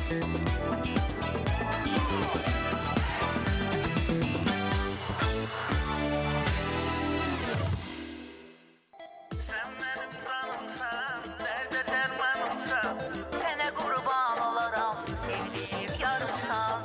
Sen benim canımsan, nerede dermanımsan, sene kurban olaram, sevdiğim yarımsan.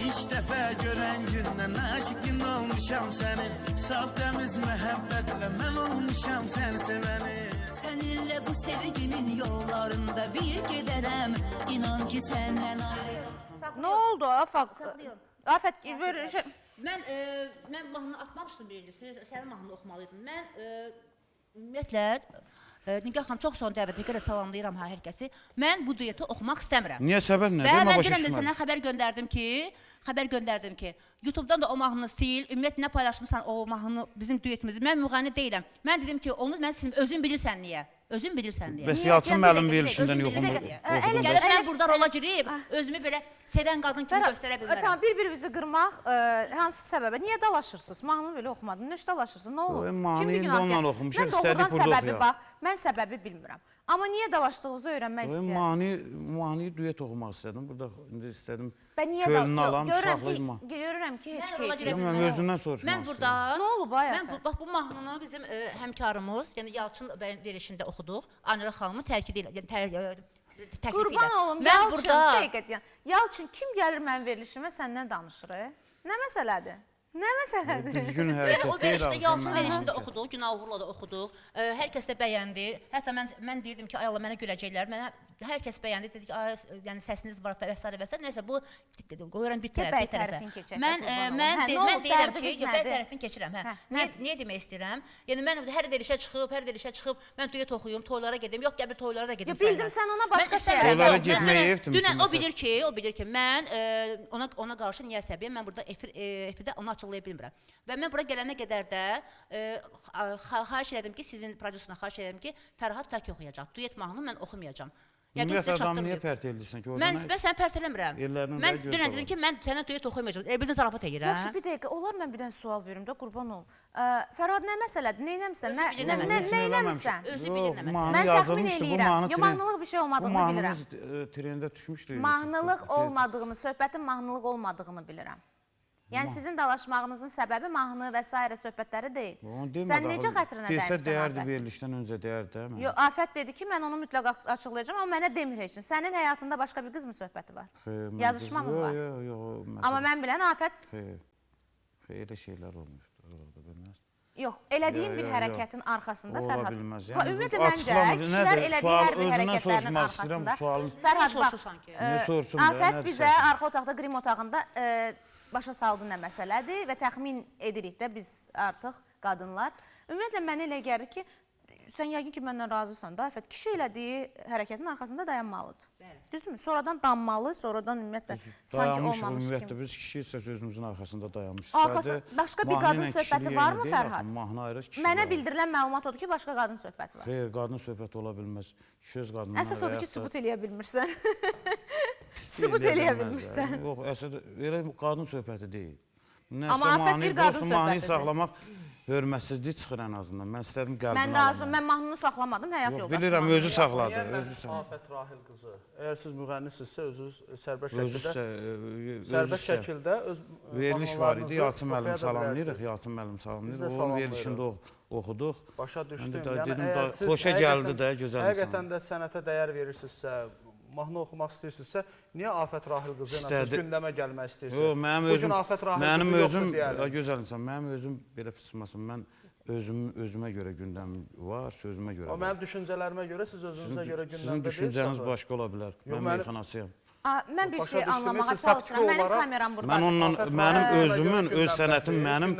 İlk defa gören günden aşıkın olmuşam seni. Saf temiz muhabbetle ben olmuşam sen seveni. Seninle bu sevginin yollarında bir giderem. İnan ki senden ayrı. Ne oldu Afak? Afet böyle şey... Mən mahnını atmamışdım birincisi, sənin mahnını oxumalıydım. Mən ümumiyyətlə, Nigar xanım çox son dəvət, Nigar'a salamlayıram hər kəsi. Mən bu dueti oxumaq istəmirəm. Niyə səbəb nə? Və Demə mən başa dünən də düşmədim. sənə xəbər göndərdim ki, YouTube-dan da o mahnını sil, ümumiyyətlə nə paylaşmışsan o mahnını, bizim duetimizi. Mən müğənni deyiləm. Mən dedim ki, onu mən sizin özün bilirsən niyə? Özün bilirsən deyə. Bəs Yalçın müəllim verilişindən Özün yoxum. bilirsən. Gəlib mən burada rola girib, özümü belə sevən qadın kimi göstərə bilmərəm. Tamam, bir-birinizi qırmaq hansı səbəbə? Niyə dalaşırsınız? Mahnını belə oxumadın. Nə dalaşırsınız? Nə olur? Mahnını indi onunla oxumuşuq, Mən istədik doğrudan burada səbəbi oxuyaq. bax, mən səbəbi bilmirəm. Amma niyə dalaşdığınızı öyrənmək istəyirəm. Mahnıyı duet oxumaq istədim. Burada indi istədim Ben niyə kölünü alam, uşaqlıyım. görürəm ki, heç Mən rola keyif girə yox. Mən bilmərəm. özündən soruşmaq Mən burada, Nə olub ay mən bax bu mahnını bizim həmkarımız, yəni Yalçın bəyin verişində oxuduq. Anira xanımın təkidi ilə, yəni təklifi ilə. Qurban olum, Mən Yalçın, burada dəqiqət yəni. Yalçın kim gəlir mənim verilişimə səndən danışır? Nə məsələdir? Nə məsələdir? Düzgün Yəni hərəkət o deyil. verişdə Yalçın ağzından. verişində oxuduq, Günah Uğurla da oxuduq. Hər kəs də bəyəndi. Hətta mən deyirdim ki, ay Allah mənə güləcəklər. Mənə hər kəs bəyəndi. Dedi ki, yəni səsiniz var və s. və s. Nəsə bu qoyuram bir tərəfə. Mən deyirəm ki, bəy tərəfini keçirəm. Niyə demək istəyirəm? Yəni mən hər verişə çıxıb, mən duet oxuyum, toylara gedim. Yox, gəl bir toylara da gedim səninlə. Bildim sən ona başqa şey. Toylara getməyə evdim. Dünən o bilir ki, mən ona qarşı niyə səbiyyəm? Mən burada efirdə onu açıqlaya bilmirəm. Və mən bura gələnə qədər də xahiş elədim ki, sizin prodüserdən xahiş elədim ki, Fərhad tək oxuyacaq. Duet mahnını mən oxumayacağam. Ümumiyyətlə adamı niyə pərt edirsən ki? Mən səni pərt eləmirəm. Mən dünən dedim ki, mən sənə duet oxumayacağam. Bildin zarafat edir, hə? Yaxşı, bir dəqiqə, olar mən bir dənə sual verim də, qurban ol. Fərhad, nə məsələdir? Neynəmsən? Neynəmsən? Özü bilir nə məsələ. Mən təxmin eləyirəm. Yo, mahnılıq bir şey olmadığını bilirəm. Bu mahnımız trendə düşmüşdü. Mahnılıq olmadığını, söhbətin mahnılıq olmadığını bilirəm. Yəni sizin dalaşmağınızın səbəbi mahnı və s. söhbətləri deyil. Sən necə xətrinə dəymirsən? Desə deyərdi, verilişdən öncə deyərdi. Yox, Afət dedi ki, mən onu mütləq açıqlayacağam, amma mənə demir heç nə. Sənin həyatında başqa bir qız mı söhbəti var? Yazışma mı var? Yox. Amma mən bilən Afət... Elə şeylər olmuşdur, orada bilməz. Yox, elədiyin bir hərəkətin arxasında Fərhad. Ola bilməz. Ümumiyyətlə məncə, kişilər elədiyi hər bir hərəkətlərinin arxasında... Fərhad, bax, Afət bizə arxa otaqda, qrim otağında başa saldı nə məsələdir və təxmin edirik də biz artıq qadınlar. Ümumiyyətlə, mənə elə gəlir ki, sən yəqin ki, məndən razısan da, Afət, kişi elədiyi hərəkətin arxasında dayanmalıdır. Düzdürmü? Sonradan danmalı, sonradan ümumiyyətlə, sanki olmamış kimi. Ümumiyyətlə, biz kişi sözümüzün arxasında dayanmışız. Başqa bir qadın söhbəti varmı, Fərhad? Mahnı ayrı, kişi Mənə bildirilən məlumat odur ki, başqa qadın söhbəti var. Xeyr, qadın söhbəti ola bilməz. Kişi öz qadınlar... Əsas odur ki, sübut eləyə bilmirsən. Sübut eləyə bilmirsən. Yox, əsas elə qadın söhbəti deyil. Amma Afət bir qadın söhbətidir. Mahnıyı saxlamaq hörmətsizlik çıxır ən azından. Mən istədim qəlbimə Mən razım, mən mahnını saxlamadım, həyat yoldaşım. Bilirəm, özü saxladı. Afət Rahil qızı, əgər siz müğənnisinizsə, özünüz sərbəst şəkildə öz veriliş var idi, Yalçın müəllim salamlayırıq, Yalçın müəllim salamlayırıq. Onun verilişində oxuduq. Başa düşdüm. Dedim, xoşa gəldi də, gözəl insan. Həqiqətən də sənətə dəyər verirsinizsə, mahnı oxumaq istəyirsinizsə, niyə Afət Rahil qızı ilə siz gündəmə gəlmək istəyirsiniz? Bugün Afət Rahil qızı yoxdur deyəlim. Gözəl insan, mənim özüm belə pismasın, mən özümə görə gündəm var, sözümə görə var. Mənim düşüncələrimə görə, siz özünüzə görə gündəmdə sizin düşüncəniz başqa ola bilər, mən meyxanasıyam. Mən bir şey anlamağa çalışıram, mənim kameram buradadır. Mənim özümün, öz sənətim mənim,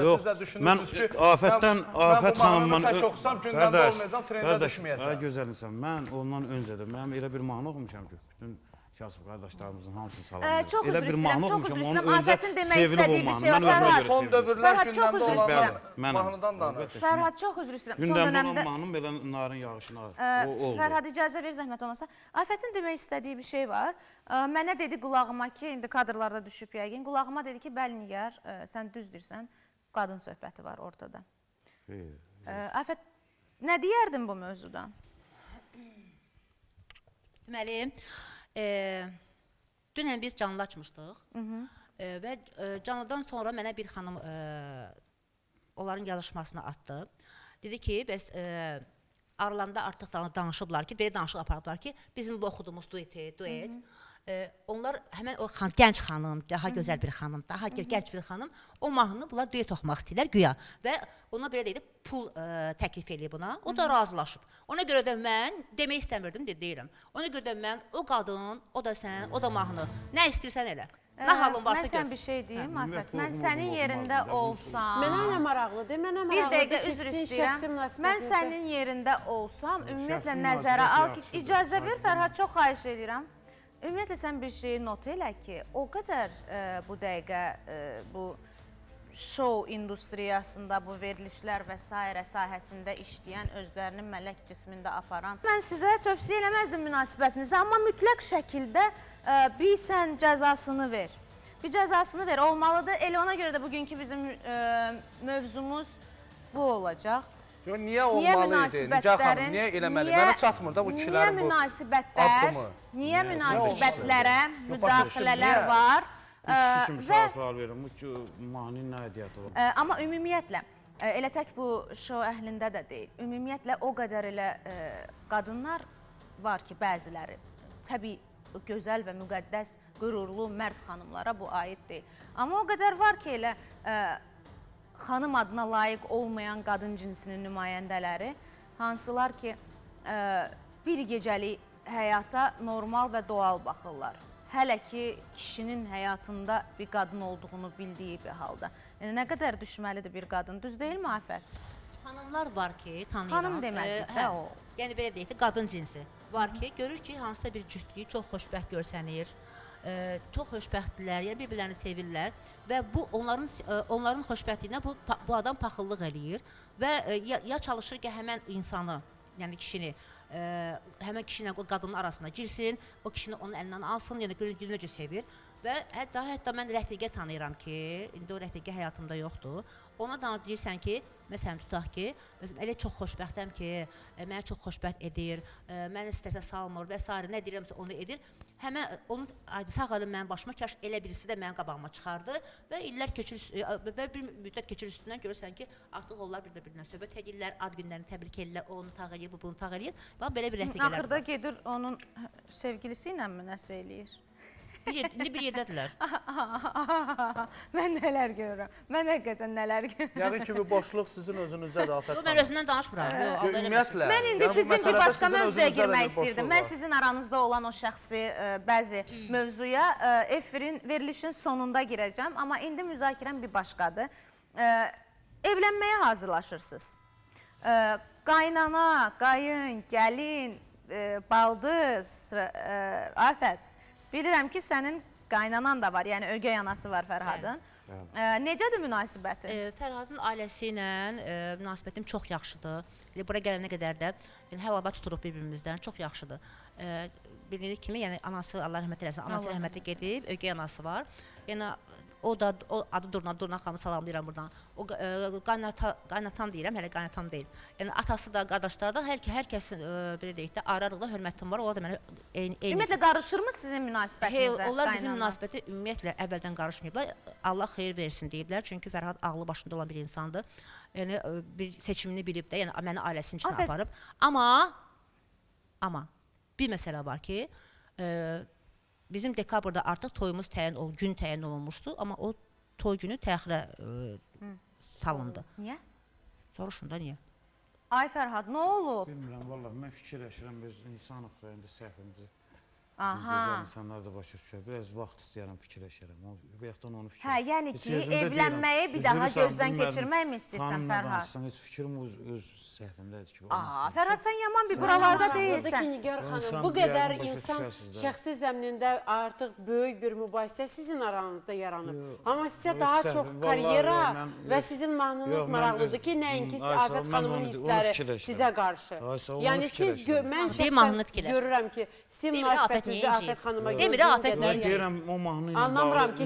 yox, mən Afət xanımın... Tək oxusam, gündəmdə olmayacam, trendə düşməyəcəm. Gözəl insan, mən ondan öncə də, mənim elə bir mahnı oxumuşam ki, bütün kasıb qardaşlarımızın hamısını salamlayıram. Çox üzr Elə bir istəyirəm, mahnı çox oxumuşam, üzr onu istəyirəm. öncə Afətin demək sevilib o istədiyi bir mahnı. şey Mən var. özümə Fərhad, görə Son sevirdim. dövrlər Fərhad, çox gündəmdə üzr olan istəyirəm. Mənəm. mahnıdan danış. Fərhad, çox üzr istəyirəm. Son Gündəmdə dönəmdə olan mahnım belə narın yağışına oldu. Fərhad icazə ver zəhmət olmasa. Afətin demək istədiyi bir şey var. Mənə dedi qulağıma ki, indi kadrlarda düşüb yəqin. Qulağıma dedi ki, bəli Nigar, sən düz deyirsən. Qadın söhbəti var ortada. Afət, nə deyərdin bu mövzudan? Deməli, dünən biz canlı açmışdıq və canlıdan sonra mənə bir xanım onların yazışmasını atdı. Dedi ki, bəs aralarında artıq danışıblar ki, belə danışıq aparıblar ki, bizim bu oxuduğumuz duet. Onlar həmən o gənc xanım, daha gözəl bir xanım, daha gənc bir xanım, o mahnını bunlar duet oxumaq istəyirlər güya və ona belə deyib, pul təklif eləyib buna, o da razılaşıb. Ona görə də mən demək istəmirdim, deyirəm. Ona görə də mən o qadın, o da sən, o da mahnı, nə istəyirsən elə. Nə halın varsa gör. Mən sən bir şey deyim, Afət. Mən sənin yerində olsam... Mənə nə maraqlıdır, mənə Bir maraqlıdır dəqiqə ki, üzr sizin istəyirəm. şəxsi Mən münasibətinizdə... sənin yerində olsam, ümumiyyətlə şəxsi nəzərə münasibət al ki, yaxşıdır. icazə ver Fərhad, çox xahiş edirəm. Ümumiyyətlə sən bir şeyi not elə ki, o qədər bu dəqiqə bu şou industriyasında, bu verilişlər və s. sahəsində işləyən, özlərinin mələk cismində aparan. Mən sizə tövsiyə eləməzdim münasibətinizdə, amma mütləq şəkildə bir sən cəzasını ver. Bir cəzasını ver, olmalıdır. Elə ona görə də bugünkü bizim mövzumuz bu olacaq. Niyə olmalıydı? Nigar xanım, niyə eləməli? Mənə çatmır da bu kişilərin bu addımı. Niyə münasibətlərə müdaxilələr var? İkisi kimi sual verirəm, bu mahnının nə ədiyyatı var? Amma ümumiyyətlə, elə tək bu şou əhlində də deyil. Ümumiyyətlə, o qədər elə qadınlar var ki, bəziləri, təbii gözəl və müqəddəs, qürurlu, mərd xanımlara bu aid deyil. Amma o qədər var ki, elə xanım adına layiq olmayan qadın cinsinin nümayəndələri, hansılar ki, bir gecəlik həyata normal və doğal baxırlar. Hələ ki, kişinin həyatında bir qadın olduğunu bildiyi bir halda. Yəni, nə qədər düşməlidir bir qadın, düz deyilmi Afət? Xanımlar var ki, tanıyıram. Xanım deməzdik də o. Yəni, belə deyək də, qadın cinsi var ki, görür ki, hansısa bir cütlüyü çox xoşbəxt görsənir, çox xoşbəxtdirlər, yəni bir-birlərini sevirlər və bu onların xoşbəxtliyinə bu adam paxıllıq eləyir və ya çalışır ki, həmən insanı, yəni kişini, həmən kişi ilə qadının arasına girsin, o kişini onun əlindən alsın, yəni gülünəcə sevir və hətta mən rəfiqə tanıyıram ki, indi o rəfiqə həyatımda yoxdur, ona da deyirsən ki, məsələn tutaq ki, elə çox xoşbəxtəm ki, mənə çox xoşbəxt edir, məni strsə salmır və s. nə deyirəmsə onu edir. Həmən onun sağ əlim mənim başıma, kaş elə birisi də mənim qabağıma çıxardı və illər keçir və bir müddət keçir üstündən görürsən ki, artıq onlar bir-birinə söhbət edirlər, ad günlərini təbrik edirlər, o onu tağ edir, bu bunu tağ edir və belə bir rəfiqələr var. Axırda gedir onun sevgilisi ilə mi nəsə eləyir? İndi bir yerdədirlər. Mən nələr görürəm, mən həqiqətən nələr görürəm. Yəqin ki, bu boşluq sizin özünüzdən Afət xanım. Mən özümdən danışmıram. Ümumiyyətlə. Mən indi sizin bir başqa mövzuya girmək istəyirdim. Mən sizin aranızda olan o şəxsi bəzi mövzuya efirin, verilişin sonunda girəcəm. Amma indi müzakirəm bir başqadır. Evlənməyə hazırlaşırsınız. Qaynana, qayın, gəlin, baldız, Afət. Bilirəm ki, sənin qaynanan da var, yəni ögey anası var Fərhadın. Necədir münasibəti? Fərhadın ailəsi ilə münasibətim çox yaxşıdır. Bura gələnə qədər də həl-hava tuturuq bir-birimizdən, çox yaxşıdır. Bildiğiniz kimi, yəni anası, Allah rəhmət eləsin, anası rəhmətə gedib, ögey anası var. Yəni o da adı Durna xanımı salamlayıram buradan. O qaynatam deyirəm, hələ qaynatam deyil. Yəni atası da, qardaşları da hər kəsin belə deyək də ayrı-ayrılıqda hörmətim var. Onlar da mənə eyni. Ümumiyyətlə qarışırmı sizin münasibətinizə? Onlar bizim münasibəti ümumiyyətlə əvvəldən qarışmayıblar. Allah xeyir versin deyiblər. Çünki Fərhad ağlı başında olan bir insandır. Yəni bir seçimini bilib də, yəni məni ailəsinin içinə aparıb. Amma bir məsələ var ki, bizim dekabrda artıq toyumuz gün təyin olunmuşdu, amma o toy günü təxirə salındı. Niyə? Soruşun da niyə? Ay Fərhad, nə olub? Bilmirəm, vallahi mən fikirləşirəm, biz insanıq da indi səhvimizi. Gözəl insanlar da başa düşər. Biraz vaxt istəyərəm, fikirləşərəm. Bayaqdan onu fikirləşərəm. Hə, yəni ki, evlənməyi bir daha gözdən keçirmək mi istəyirsən, Fərhad? Heç fikrim öz səhvimdədir ki. Fərhad, sən yaman bir buralarda Ki, deyilsən. Nigar xanım, bu qədər insan şəxsi zəminində artıq böyük bir mübahisə sizin aranızda yaranıb. Amma sizə daha çox karyera və sizin mahnınız maraqlıdır ki, nəinki Afət xanımın hissləri sizə qarşı. Yəni siz, mən şəxsən görürəm ki, sizin münasibətinizi Afət xanıma Demir, Afət deyirəm, o mahnı ilə anlamıram ki,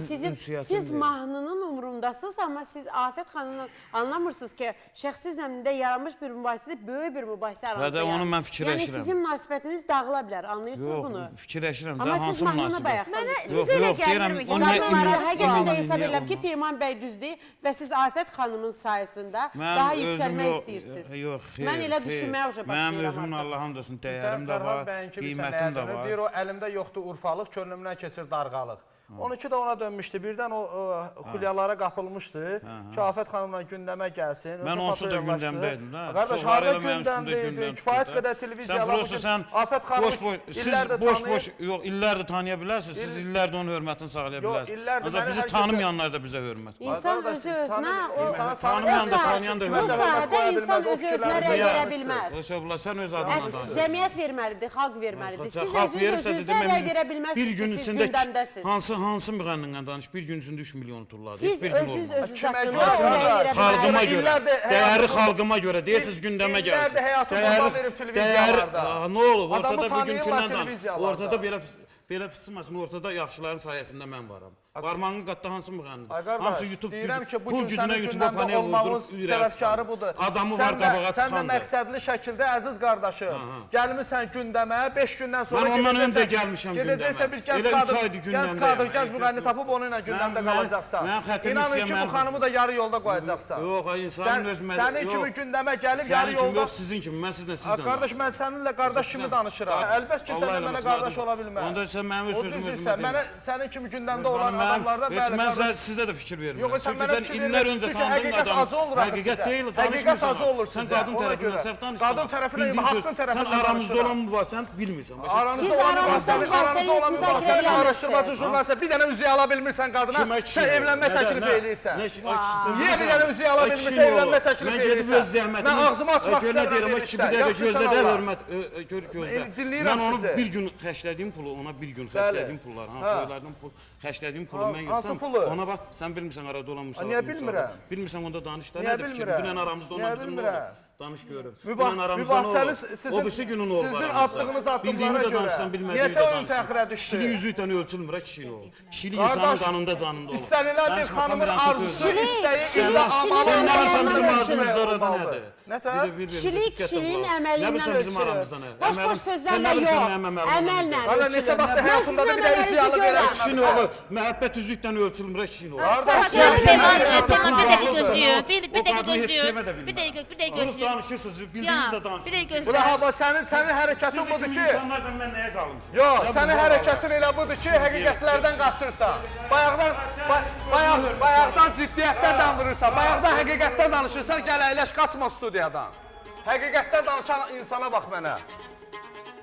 siz mahnının umurundasınız, amma siz Afət xanımla anlamırsınız ki, şəxsi zəmində yaranmış bir mübahisədə böyük bir mübahisə aranızda yaranır. Onu mən fikirləşirəm. Yəni sizin münasibətiniz dağıla bilər, anlayırsınız bunu? Yox, fikirləşirəm də, amma hansı siz mahnını münasibət? bayaq Mənə danışdınız. sizə elə gəlmirmi ki, Qadınlara həqiqətən hesab edirəm ki, Pirman bəy düzdür və siz Afət xanımın sayəsində daha yüksəlmək istəyirsiniz. Yox, xeyr. Mən elə düşünməyə başlayıram. Mənim özümün Allah'ım desin, dəyərim də var, qiymətim də var. Deyir o əlimdə yoxdur urfalıq, könlümdən keçir darğalıq. 12 də ona dönmüşdü. Birdən o xülyalara qapılmışdı ki, Afət xanımla gündəmə gəlsin. Mən onsuz da gündəmdəydim. Qardaş, harada gündəmdəydi? Kifayət qədər televiziyalar. Afət xanımı illərdə boş-boş, yox, illərdə tanıya bilərsiniz. Siz illərdə onun hörmətini saxlaya bilərsiniz. Ancaq bizi tanımayanlar da bizə hörmət var. İnsan özü özünə, Tanımayan da tanıyan da bu hörmət var. sahədə insan özü özünə rəy verə bilməz. Sən öz adına danış. Cəmiyyət verməlidir, xalq verməlidir. Siz Xalq verirsə özünüzə rəy verə bilməzsiniz ki, siz gündəmdəsiz. Hansı müğənnindən danış, bir gün içində 3 milyon turladı. Siz özünüz haqqında görə? rəy verə Xalqıma bilməzsiniz. görə, dəyəri xalqıma görə, deyirsiniz gündəmə gəlsin. İllərdə həyatı baba verib televiziyalarda. Nə olub, ortada Adamı bugünkündən danış. televiziyalarda. Ortada belə pismasın, ortada yaxşıların sayəsində mən varam. Barmağın qatda hansı müğənnidir? Hamısı YouTube pul gücünə YouTube panel vurdur, səbəbkarı budur. Adamı var qabağa Sən də çıxandır. məqsədli şəkildə əziz qardaşım, gəlmirsən gündəmə, 5 gündən sonra Mən ondan öncə gəlmişəm gündəmə. Gedəcəksə bir Elə üç aydır gündəmdəyəm. gənc müğənni tapıb onunla gündəmdə qalacaqsan. Mən xətrini İnanın ki, istəyəm, bu xanımı da yarı yolda qoyacaqsan. Yox, insanın öz Sənin kimi gündəmə gəlib yarı Sənin kimi yolda... yox, sizin kimi, mən sizlə sizdən. Qardaş, mən səninlə qardaş kimi danışıram. Əlbəttə ki, sən mənə qardaş ola bilməz. Onda sən mənim öz sözümü özümə Mənə sənin kimi gündəmdə olan adamlardan bəli mən qardaş. sizə də fikir vermirəm. Yox, sən mənə fikir illər öncə tanıdığın adam. Həqiqət deyil, Həqiqət acı olur sizə. Sən qadın tərəfindən səhv danışırsan. Qadın tərəfindən, haqqın tərəfindən sən aramızda olan mübahisəni bilmirsən. Aranızda olan mübahisəni araşdırmacı jurnalistə bir dənə üzüyə ala bilmirsən qadına, sən evlənmə təklif eləyirsən. Niyə bir dənə üzüyə ala bilmirsən, evlənmə təklif eləyirsən? Mən ağzımı açmaq istəyirəm verirsən. Mən onu bir gün xərclədiyim pulu, ona bir gün xərclədiyim pullar, toylardan pul, xərclədiyim pulu mən yıxsam, ona bax, sən bilmirsən arada olan müsahibi. Niyə bilmirəm? Bilmirsən onda danış da, Niyə nədir fikir? Dünən aramızda olan bizim nə oldu? Danış görür. Mübahisəniz sizin attığınız addımlara görə niyyətə ön təxirə düşdü. Kişilik üzü ilə ölçülmür, kişilik olur. Kişilik insanın qanında, canında olur. İstənilən bir xanımın arzusu, istəyi, illa amalı Sən nə bilsən bizim olmalı arzumuzda orada nədir? Kişilik kişiliyin əməlindən ölçülür. Boş-boş sözlərlə Sən yox, əməllə əməllə Valla neçə vaxt həyatında da bir də üziyalı verəm. Kişinin olur, məhəbbət üzlükdən ölçülmür, kişinin olur. Peyman, bir dəqiqə gözləyin. Bir dəqiqə gözləyin. Bir dəqiqə gözləyin. Danışırsınız, bildiyiniz də danışırsınız. Bir dəqiqə Ula gözləyin. haba, sənin hərəkətin budur ki... İnsanlardan mən nəyə qalım? Yox, sənin hərəkətin elə budur ki, həqiqətlərdən qaçırsan. Bayaqdan ciddiyyətdən danışırsan, bayaqdan həqiqətdən danışırsan, gəl əyləş, qaçma studiyadan. Həqiqətdən danışan insana bax mənə.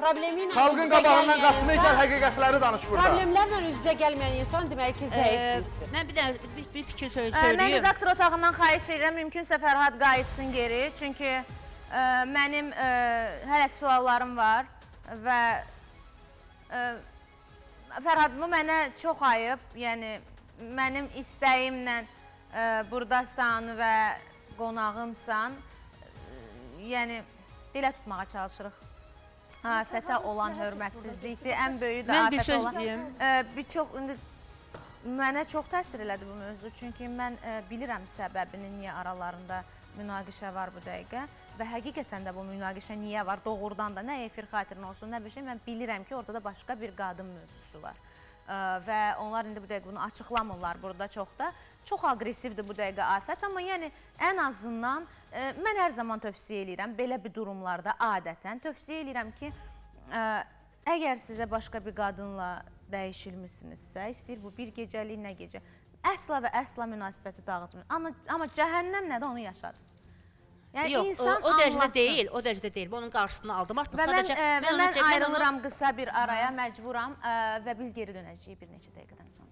Xalqın qabağından qaçmaya gəl, həqiqətləri danış burada. Problemlərlə üz-üzə gəlməyən insan demək ki, zəif cinsdir. Mən bir fikir Mən söyləyim. redaktor otağından xahiş edirəm, mümkünsə Fərhad qayıtsın geri. Çünki mənim hələ suallarım var və Fərhad, bu mənə çox ayıb. Yəni, mənim istəyimlə buradasan və qonağımsan. Yəni, dilə tutmağa çalışırıq. Afətə olan hörmətsizlikdir, ən böyüyü də Mən bir afətə söz olan. deyim. Mənə çox təsir elədi bu mövzu, çünki mən bilirəm səbəbini, niyə aralarında münaqişə var bu dəqiqə və həqiqətən də bu münaqişə niyə var, doğrudan da, nə efir xatirinə olsun, nə bir şey, mən bilirəm ki, orada da başqa bir qadın mövzusu var və onlar indi bu dəqiqə bunu açıqlamırlar burada çox da. Çox aqresivdir bu dəqiqə afət, amma yəni ən azından mən hər zaman tövsiyə eləyirəm, belə bir durumlarda adətən tövsiyə eləyirəm ki, əgər sizə başqa bir qadınla dəyişilmişsinizsə, istəyir bu bir gecəlik, nə gecə, əsla və əsla münasibəti dağıtmayın. Amma cəhənnəm nədir, onu yaşadı. Yəni Yox, insan o dərəcədə anlasın. deyil, o dərəcədə deyil. Mən onun qarşısını aldım artıq. Və Sadəcə mən ayrılıram qısa bir araya, məcburam və biz geri dönəcəyik bir neçə dəqiqədən sonra.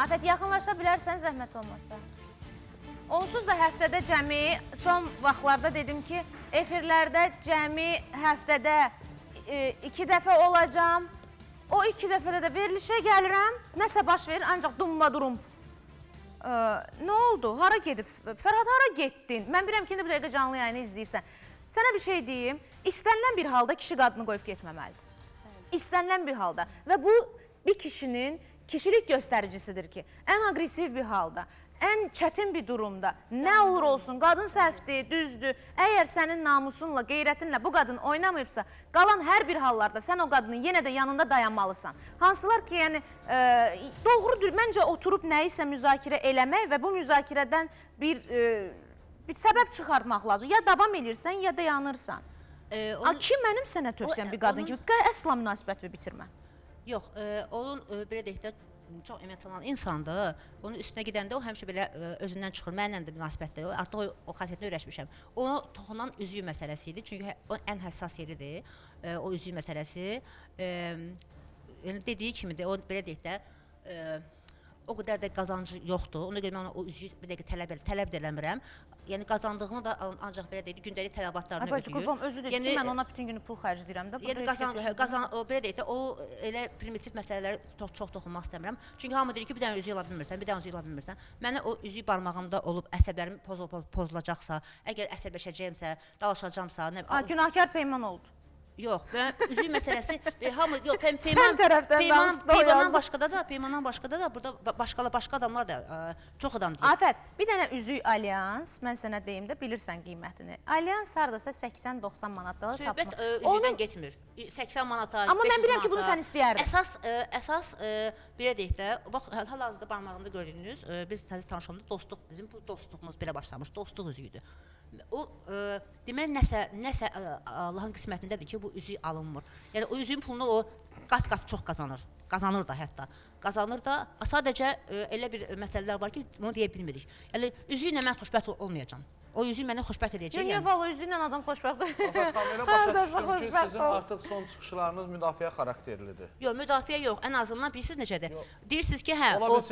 Afət, yaxınlaşa bilərsən zəhmət olmasa. Onsuz da həftədə cəmi, son vaxtlarda dedim ki, efirlərdə cəmi həftədə 2 dəfə olacam. O 2 dəfədə də verilişə gəlirəm, nəsə baş verir, ancaq dumma durum. Nə oldu? Hara gedib? Fərhad, hara getdin? Mən bilirəm ki, indi bu dəqiqə canlı yayını izləyirsən. Sənə bir şey deyim, istənilən bir halda kişi qadını qoyub getməməlidir. İstənilən bir halda. Və bu, bir kişinin kişilik göstəricisidir ki, ən aqressiv bir halda, ən çətin bir durumda, nə olur olsun, qadın səhvdir, düzdür, əgər sənin namusunla, qeyrətinlə bu qadın oynamayıbsa, qalan hər bir hallarda sən o qadının yenə də yanında dayanmalısan. Hansılar ki, yəni, doğrudur, məncə oturub nəyisə müzakirə eləmək və bu müzakirədən bir səbəb çıxartmaq lazım. Ya davam edirsən, ya da yanırsan. Ki, mənim sənə tövsiyəm bir qadın kimi, əsla münasibəti bitirmə. Yox, onun belə deyək də çox emosional insandır. Onun üstünə gedəndə o həmişə belə özündən çıxır. Mənlə də münasibətdə artıq o xasiyyətinə öyrəşmişəm. Ona toxunan üzüyü məsələsi idi. Çünki o ən həssas yeridir. O üzüyü məsələsi. Yəni dediyi kimi də o belə deyək də o qədər də qazancı yoxdur. Ona görə mən o üzüyü bir dəqiqə tələb də eləmirəm. Yəni qazandığını da ancaq belə deyək, gündəlik tələbatlarını ödəyir. Özü deyir ki, mən ona bütün günü pul xərcləyirəm də. Yəni belə deyək də, o elə primitiv məsələləri çox toxunmaq istəmirəm. Çünki hamı deyir ki, bir dənə üzüyü ala bilmirsən, bir dənə üzüyü ala bilmirsən. Mənə o üzüyü barmağımda olub əsəblərim pozulacaqsa, əgər əsəbləşəcəyimsə, dalaşacamsa, günahkar peyman oldu. Yox, üzüyü məsələsi hamı yox, peymandan başqa da burada başqa adamlar da çox adam deyir. Afət, bir dənə üzük alyans, mən sənə deyim də bilirsən qiymətini. Alyans hardasa 80-90 manatda söhbət üzükdən getmir. 80 manata, 500 manata. Amma mən bilirəm ki, bunu sən istəyərdin. Əsas belə deyək də, bax hal-hazırda barmağımda gördüyünüz, biz təzə tanışanda dostluq, bizim bu dostluğumuz belə başlamış, dostluq üzüyüdür. O deməli nəsə Allahın qismətindədir ki, bu üzük alınmır. Yəni o üzüyün pulunu o qat-qat çox qazanır. Qazanır da hətta. Qazanır da. Sadəcə elə bir məsələlər var ki, bunu deyə bilmirik. Yəni üzüklə mən xoşbəxt olmayacağam. O üzük mənə xoşbəxt eləyəcək. Yox, valla üzüklə adam xoşbəxt. Elə başa düşdüm ki, sizin artıq son çıxışlarınız müdafiə xarakterlidir. Yox, müdafiə yox. Ən azından bilirsiniz necədir? Deyirsiniz ki, hə, hamı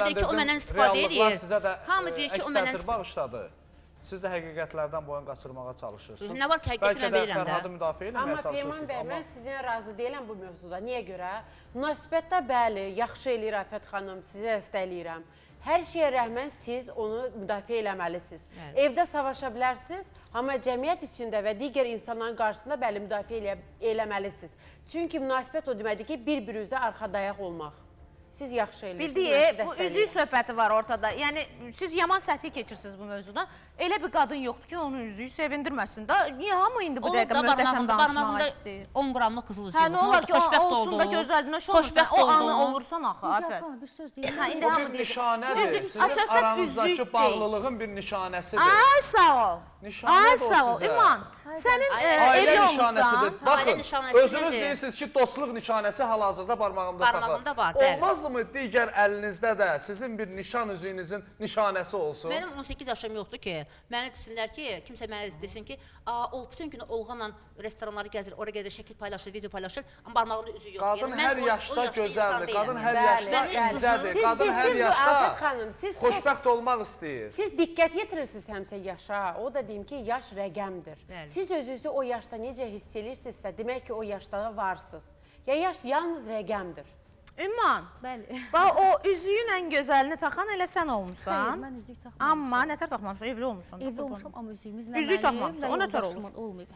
deyir ki, o məndən istifadə edir. Hamı deyir ki, o məndən bağışladı. Siz də həqiqətlərdən boyun qaçırmağa çalışırsınız. Nə var ki, həqiqəti mən verirəm də. Bəlkə də Fərhadı müdafiə eləməyə çalışırsınız. Amma Peyman bəy, mən sizinlə razı deyiləm bu mövzuda. Niyə görə? Münasibətdə bəli, yaxşı eləyir Afət xanım, sizə dəstəkləyirəm. Hər şeyə rəhmən siz onu müdafiə eləməlisiniz. Evdə savaşa bilərsiniz, amma cəmiyyət içində və digər insanların qarşısında bəli müdafiə eləməlisiniz. Çünki münasibət o deməkdir ki, bir-birinizə arxadayaq olmaq. Siz yaxşı eləyirsiniz. Bildiyi, bu üzük söhbəti var ortada. Yəni, siz yaman səthi keçirsiniz bu mövzudan. Elə bir qadın yoxdur ki, onun üzüyü sevindirməsin də. Niyə hamı indi bu dəqiqə möhtəşəm danışmağa istəyir? 10 qramlıq qızıl üzüyü. Hə, nə olar ki, olsun da gözəldinə olursan, o anı olursan axı, Afət. Bir söz deyim. İndi hamı Bir deyir. nişanədir, sizin aranızdakı bağlılığın bir nişanəsidir. Ay, sağ ol. Nişanədir o sizə. İman, sənin Ailə evli nişanəsidir. olmuşsan. Baxın, özünüz deyirsiniz ki, dostluq nişanəsi hal-hazırda barmağımda taxılır. Barmağımda var, bəli. Olmazmı digər əlinizdə də sizin bir nişan üzüyünüzün nişanəsi olsun? Mənim 18 yaşım yoxdur ki, mənə desinlər ki, kimsə mənə desin ki, o bütün günü Olğanla restoranları gəzir, oraya gedir, şəkil paylaşır, video paylaşır, amma barmağında üzüyü yox. Qadın hər yaşda gözəldir, qadın hər yaşda incədir, qadın hər yaşda xoşbəxt olmaq istəyir. Siz diqqət yetirirsiniz həmsə yaşa, o da deyim ki, yaş rəqəmdir. Siz özünüzü o yaşda necə hiss edirsinizsə, demək ki, o yaşda varsınız. Ya yaş yalnız rəqəmdir. Ümman, Bəli. bax o üzüyün ən gözəlini taxan elə sən Xeyr, olmusan. mən üzük taxmamışam. Amma nətər taxmamışsan? Evli olmusan. Evli olmuşam, amma üzüyümüz nə Üzük mənim, taxmamışsan, nə o nətər yoldaşımın olmayıb.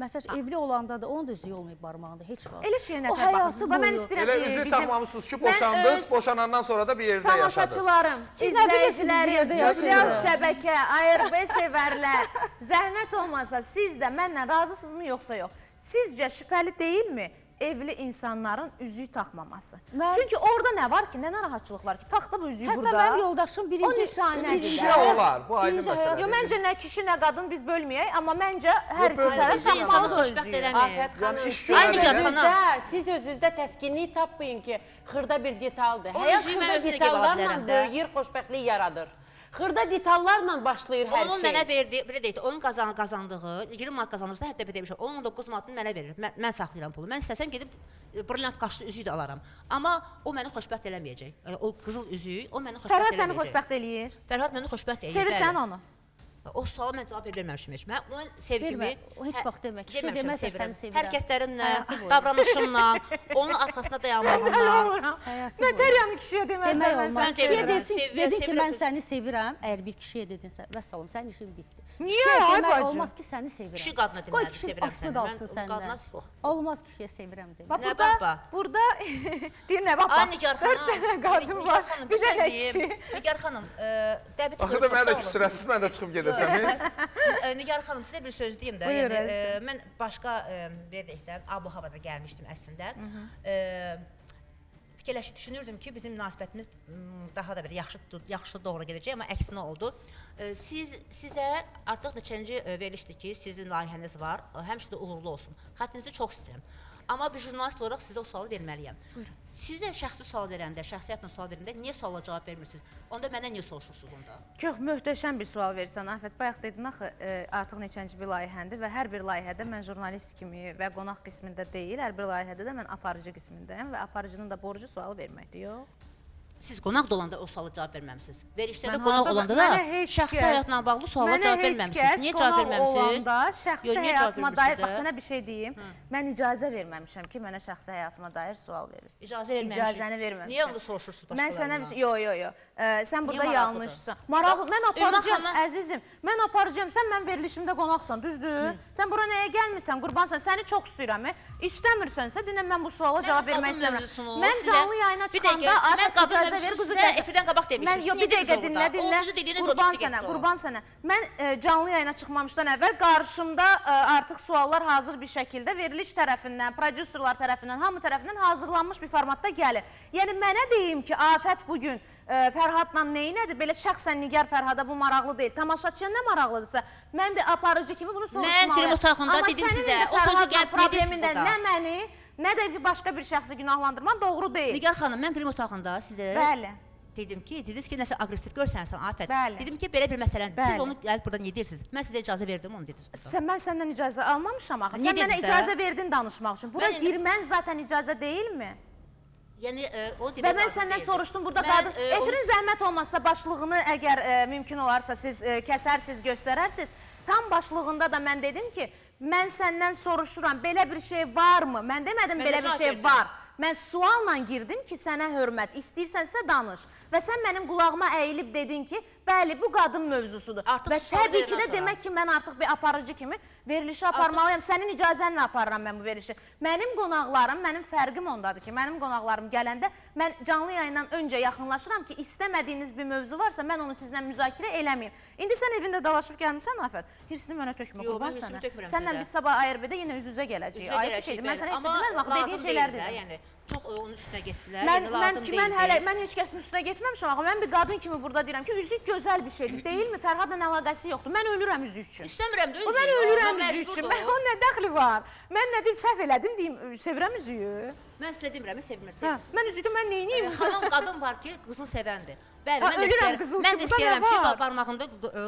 Məsələn, evli olanda da onun da üzüyü olmayıb barmağında, heç vaxt. Elə şeyə O nətər həyatı baxırsınız? Bax, mən boyu. istəyirəm Elə ki, üzük bizim- taxmamısınız ki, Mən boşandınız, öz boşanandan sonra da bir yerdə yaşadınız. Tamaşaçılarım, Siz nə bilirsiniz, bir izləyicilərim, yerdə sosial yaşayırıq. şəbəkə, ARB sevərlər, zəhmət olmasa siz də mənlə razısınızmı yoxsa yox? Sizcə şübhəli deyilmi evli insanların üzüyü taxmaması? Mən- Çünki orada nə var ki, nə narahatçılıq var ki, taxta bu üzüyü Hətta burada. mənim yoldaşım birinci... O nişanədir. Kişiyə olar, bu aydın Birinci məsələdir. Yo, məncə nə kişi, nə qadın biz bölməyək, amma məncə hər iki bölməyək. tərəf Üzü insanı taxmalıdır xoşbəxt üzüyü. eləmir. Afət xanım, Yəni iş siz görən Nigar xanım. özünüzdə, siz özünüzdə təskinlik tapmayın ki, xırda bir detaldır. O Həyat üzüyü mən xırda özünə detallarla gedə bilərəm də. böyüyür, xoşbəxtlik yaradır. Xırda detallarla başlayır hər Onun şey. mənə verdiyi, belə deyək, onun qazandığı 20 manat qazanırsa, hətta bir demişəm, onun 19 manatını mənə verir. Mən saxlayıram pulu. Mən istəsəm gedib brilyant qaşlı üzüyü də alaram. Amma o məni xoşbəxt eləməyəcək. Yəni, o qızıl üzüyü, o məni xoşbəxt Fərhad eləməyəcək. səni xoşbəxt eləyir. Fərhad məni xoşbəxt eləyir. Sevirsən bəli. onu. O suala mən cavab verməmişəm heç. Mən onun sevgimi... Vermə, o heç vaxt demə. Kişi deməmişəm, deməsə sevirəm. səni sevirəm. Hərəkətlərimlə, Həyatı boyu. davranışımla, onun arxasında dayanmağımla. Həyatı Nətər boyu. yəni kişiyə deməzlər Demək mən olmaz. səni sevirəm. Kişiyə sevirəm. desin, Sevirəm, dedin ki, sevirəm. mən səni sevirəm. Əgər bir kişiyə dedinsə, vəssalam, sənin işin bitdi. Niyə, Kişiyə ay demək bacım? olmaz ki, səni sevirəm. Kişi qadına Qoy deməlidir, kişi sevirəm asılı səni. qalsın Mən səndən. qadına... Olmaz kişiyə sevirəm demək. Bax, Nə burada, baba? burada deyir nə bax. Ay Nigar xanım, Dörd dənə qadın Nigar var. xanım, Bir bir söz dənə deyim. kişi. Nigar xanım, dəvət Axı da mənə də küsürəsiz, mən də çıxıb gedəcəm. Nigar xanım, sizə bir söz deyim də. Buyur, Yəni, mən başqa, belə deyək də, Abu-Havada gəlmişdim əslində. Fikirləşib düşünürdüm ki, bizim münasibətimiz daha da belə yaxşı doğru gedəcək, amma əksinə oldu. Sizə artıq neçənci verilişdir ki, sizin layihəniz var, həmişə də uğurlu olsun. Xəttinizi çox istəyirəm. Amma bir jurnalist olaraq sizə o sualı verməliyəm. Sizə şəxsi sual verəndə, şəxsiyyətlə sual verəndə niyə suala cavab vermirsiniz? Onda mənə niyə soruşursunuz onda? Çox möhtəşəm bir sual verirsən Afət. Bayaq dedin axı, artıq neçənci bir layihəndir və hər bir layihədə mən jurnalist kimi və qonaq qismində deyil, hər bir layihədə də mən aparıcı qismindəyəm və aparıcının da borcu sual verməkdir, yox? Siz qonaq da olanda o suala cavab verməmisiniz. Verilişdə də Mən qonaq harda- olanda da mənə heç şəxsi kəs- həyatla bağlı suala Mənə cavab heç verməmisiniz. kəs Niyə cavab qonaq verməmisiniz? olanda şəxsi Yox, niyə cavab həyatıma dair, bax vermirsiniz də? sənə bir şey deyim, mən icazə verməmişəm ki, mənə şəxsi həyatıma dair sual verirsən. İcazə verməmişik. İcazəni verməmişəm. Niyə onda soruşursunuz Mən sənə bir başqalarından? şey, yo. Sən burada maraqlıdır? yanlışsan. Maraqlı, mən aparacağım, xanım- əzizim. Mən aparacağım, sən mən verilişimdə qonaqsan, düzdür? Sən bura nəyə gəlmirsən, qurbansan, səni çox istəyirəm. İstəmirsənsə, dinə mən bu suala cavab vermək istəmirəm. Mən canlı yayına çıxanda mən qadın icazə ver, mövzusu qızı sizə kəsin. efirdən qabaq demişdim. Mən, yo, bir dəqiqə dinlə. O sözü dediyinə Qurban çox sənə, getdi o. qurban sənə. Mən canlı yayına çıxmamışdan əvvəl qarşımda artıq suallar hazır bir şəkildə veriliş tərəfindən, prodüserlər tərəfindən, hamı tərəfindən hazırlanmış bir formatda gəlir. Yəni mənə deyim ki, Afət bugün Fərhadla neynədir? Belə şəxsən Nigar Fərhada bu maraqlı deyil. Tamaşaçıya nə maraqlıdırsa, mən bir aparıcı kimi bunu soruşmalıyam. Mən qrim otağında dedim sizə, o sözü gəlib problemində burada. nə məni, nə də bir başqa bir şəxsi günahlandırmaq doğru deyil. Nigar xanım, mən qrim otağında sizə Bəli. dedim ki, dediniz ki, nəsə aqressiv görsənsən, Afət. Bəli. Dedim ki, belə bir məsələn, Bəli. siz onu gəlib burada niyə deyirsiniz? Mən sizə icazə verdim, onu dediniz burada. Mən səndən icazə almamışam axı. Niyə Sən mənə dediniz də? icazə verdin danışmaq üçün. Bura Mən- girmən zaten icazə deyilmi? Yəni, onu Və demək mən lazım səndən deyildi. soruşdum, burada Mən, qadın, onu- efirin zəhmət olmazsa başlığını əgər mümkün olarsa siz kəsərsiz, göstərərsiz, tam başlığında da mən dedim ki, mən səndən soruşuram, belə bir şey varmı? Mən demədim Mən də belə bir cavab şey verdim. var. Mən sualla girdim ki, sənə hörmət, istəyirsənsə danış. Və sən mənim qulağıma əyilib dedin ki, bəli, bu qadın mövzusudur. Artıq Və sual təbii ki də verəndən sonra. demək ki, mən artıq bir aparıcı kimi verilişi aparmalıyam. Sənin icazənlə aparıram mən bu verilişi. Mənim qonaqlarım, mənim fərqim ondadır ki, mənim qonaqlarım gələndə mən canlı yayından öncə yaxınlaşıram ki, istəmədiyiniz bir mövzu varsa mən onu sizlə müzakirə eləməyim. İndi sən evində dalaşıb gəlmirsən Afət, hirsini mənə tökmə, Yox, qurban mən hirsimi sənə. tökmürəm Səndən sizə. biz sabah ARB-də yenə üz-üzə gələcəyik. Üzə Ayıb bir gələcək, şeydir. Mən bəli. sənə heç Amma demədim, axı dediyin lazım şeylər deyil də, dedim. yəni çox onun üstünə getdilər. Yəni lazım deyildi. Mən heç kəsin üstünə getməmişəm axı. Mən bir qadın kimi burada deyirəm ki, üzük gözəl bir şeydir, deyilmi? Fərhadla əlaqəsi yoxdur. Mən ölürəm üzük üçün. İstəmirəm də O üzüyü. mən ölürəm Mən üzük üçün. məcburdur. Mən onun nə dəxli var? Mən nə deyim, səhv elədim deyim, sevirəm üzüyü. Mən sizə demirəm, mən Hə, sevilməsin. mən üzükü mən neyniyim? Xanım qadın var ki, qızıl sevəndir. Bəli, Ha, mən də ölürəm istəyirəm. qızıl, Mən də burada istəyirəm nə ki,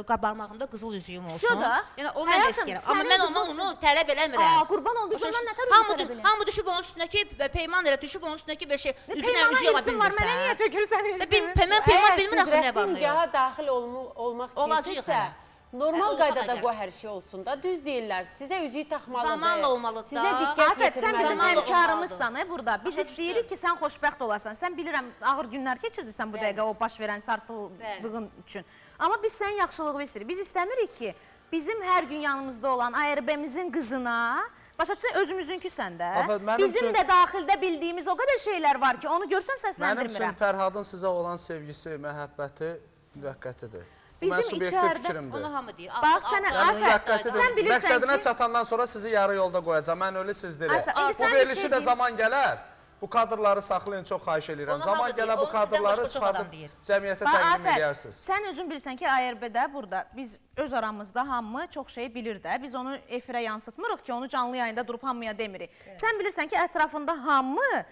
var? barmağımda qızıl üzüyüm olsun. Şo da. Yəni o mən də Həyatım, istəyirəm. Amma sənin mən qızıl- onu tələb eləmirəm. Aa, qurban olum, biz ondan nətər onu tələb eləyək? Hamı düşüb onun üstündəki peyman elə düşüb onun üstündəki bir şey. Üzünə Peymana üzü ala hirsin var, mənə niyə bilmirsən. tökürsən Sən hirsini? peyman bilmir axı nə Əgər siz bağlı. rəsmi nigaha daxil olmaq Olacağıq istəyirsinizsə, hə. Normal olsa qaydada əgər. qoy hər şey olsun da, düz deyirlər. Sizə üzük taxmalıdır. Zamanla olmalıdır da. Sizə diqqət Afət, sən bizim yetirməlidir. həmkarımızsan burada. Biz istəyirik ki, sən xoşbəxt olasan. Sən bilirəm, ağır günlər keçirdirsən bu dəqiqə o baş verən sarsıldığın üçün. Amma biz sənin yaxşılığı istəyirik. Biz istəmirik ki, bizim hər gün yanımızda olan ARB-mizin qızına, başa düşsən, özümüzünküsən də. Afət, mənim Bizim üçün- də daxildə bildiyimiz o qədər şeylər var ki, onu görsən Mənim üçün səsləndirmirəm. Fərhadın sizə olan sevgisi, məhəbbəti müvəqqətidir. Bu Bizim mənim subyektiv içəridə- fikrimdir. Onu hamı deyir. Bax, sənə Yəni Afət, müvəqqətidir. sən bilirsən Məqsədinə ki... çatandan sonra sizi yarı yolda qoyacam. Mən öyle sizdirəm. Afət, indi Bu sən bir verilişi şey də deyim. zaman gələr. Bu kadrları saxlayın, çox xahiş edirəm. Onu Zaman hamı deyir, gələr bu onu sizdən kadrları başqa çox adam çıxardıb deyir. cəmiyyətə Bax, təqdim Afət, edərsiniz. sən özün bilirsən ki, ARB-də burada biz öz aramızda hamı çox şey bilir də. Biz onu efirə yansıtmırıq ki, onu canlı yayında durub hamıya demirik. Sən bilirsən ki, ətrafında hamı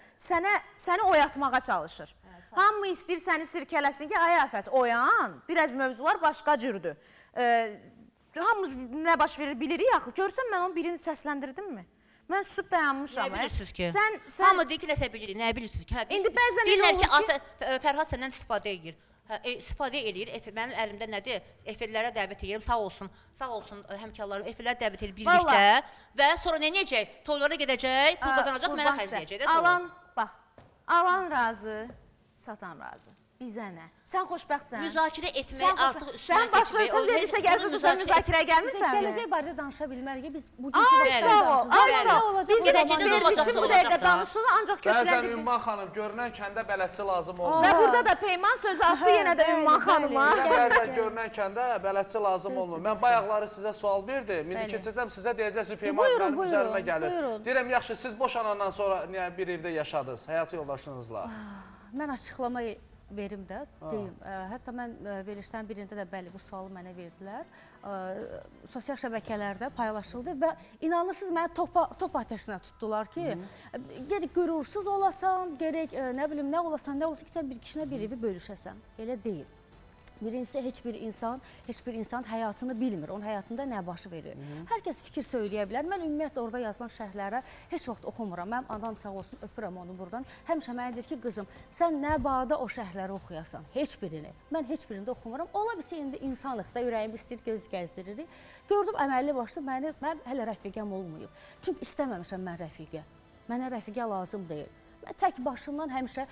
səni oyatmağa çalışır. Hamı istəyir səni sirkələsin ki, ay Afət, oyan, biraz mövzular başqa cürdür. Hamı nə baş verir bilirik axı. Görsən mən onun birini səsləndirdimmi? Mən süp bəyənmişəm. Nə bilirsiniz ki? Sən Hamı deyir ki, nəsə bilirik, nə bilirsiniz ki? İndi bəzən elə deyirlər ki, olur ki- Fərhad səndən istifadə edir. İstifadə eləyir, mənim əlimdə nədir? Efirlərə dəvət edirəm, sağ olsun həmkarlarım, efirlərə dəvət edir birlikdə və sonra nə edəcək? Toylara gedəcək, pul qazanacaq, mənə xərcləyəcək. Alan, bax, alan razı, satan razı. Bizə nə? Sən xoşbəxtsən. Müzakirə etmək artıq üstünə Sən baş versən verilişə gəlsən, sən müzakirəyə gəlmirsən. Gələcək barədə danışa bilmərik ki, biz bugünkü Ay vaxtda sağ ol, danışırıq. ay Gələcəkdə sağ ol. olacaq, Biz o zaman Gələcəkdə görüşürük. olacaq. verilişin bu dəqiqə danışığı ancaq Bəzən kökləndi. Ümman xanım, görünən kəndə bələdçi lazım olmur. Və burada da Peyman sözü atdı yenə də Ümman xanıma. Bəzən görünən kəndə bələdçi lazım olmur. Mən bayaqları sizə sual verdim. İndi keçəcəm sizə deyəcəksiniz Peyman Buyurun, mənim üzərimə buyurun, gəlir. buyurun. Deyirəm, yaxşı, siz boşanandan sonra niyə bir evdə yaşadınız, həyat yoldaşınızla? Mən açıqlama verim də, deyim. Hətta mən verilişlərin birində də bəli bu sualı mənə verdilər. Sosial şəbəkələrdə paylaşıldı və inanırsınız mənə top ateşinə tutdular ki, gerək qürursuz olasan, gerək nə bilim nə olasan ki, sən bir kişinə bir evi bölüşəsən. Elə deyil. Birincisi, heç bir insan həyatını bilmir, onun həyatında nə baş verir. Hər kəs fikir söyləyə bilər. Mən ümumiyyətlə orada yazılan şərhlərə heç vaxt oxumuram. Mənim anam sağ olsun, öpürəm onu buradan. Həmişə mənə deyir ki, qızım, sən nə bağda o şərhləri oxuyasan, heç birini. Mən heç birində oxumuram. Ola bilsə, indi insanlıqda ürəyim istəyir, göz gəzdiririk. Gördüm, əməlli başlı mənim hələ rəfiqəm olmayıb. Çünki istəməmişəm mən rəfiqə. Mənə rəfiqə lazım deyil. Mən tək başımdan həmişə